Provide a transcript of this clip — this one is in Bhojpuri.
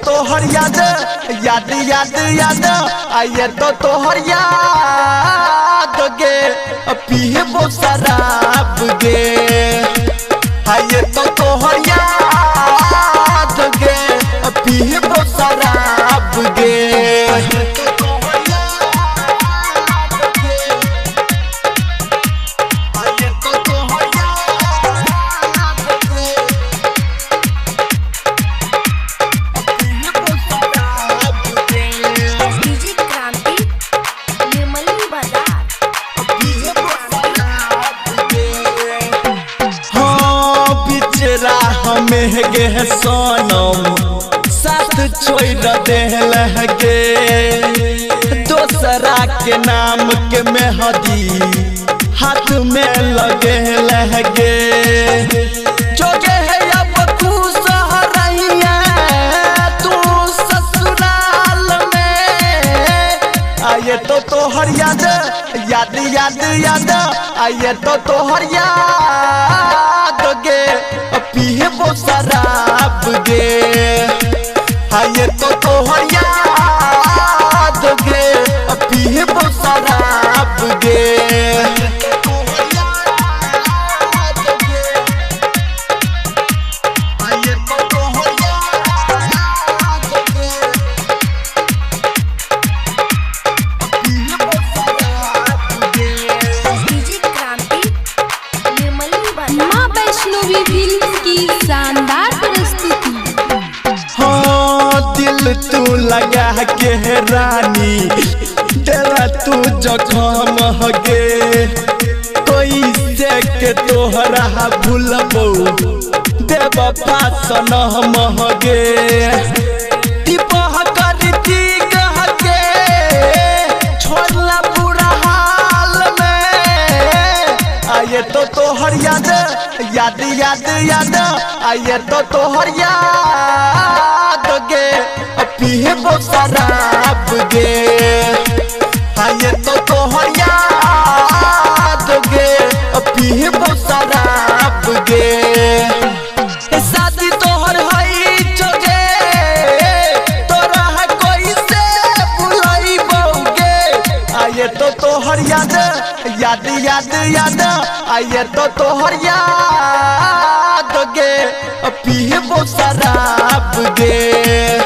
तोहर याद याद याद याद आये तो तोहर याद गे पीबो शराब गे आये तो तोहर याद गे पीबो शराब गे हमें गे सोनम साथ छोड़ देल गे दोसरा के नाम के मेहदी हाथ में लगे लगे जो गे है अब खुश रहिया तू ससुराल में आये तो तोहर याद याद याद याद आये तो तोहर याद गे पीबो शराब गे आये तो तोहर याद गे पीबो शराब गे तू लगा के रानी तेरा तू जखम हगे कोई से के तोहरा भूलबो देव पासन हम हगे टिपह करती गहके छोड़ला बुरा हाल में आये तो तोहर याद याद याद याद आये तो तोहर याद गे पीबो शराब गे आये तो तोहर याद गे पीबो शराब गे शादी तोहर हई जोगे तोरा कोई से बुलाइबो गे आये तो तोहर याद याद याद याद आये तो तोहर याद गे पीबो शराब गे।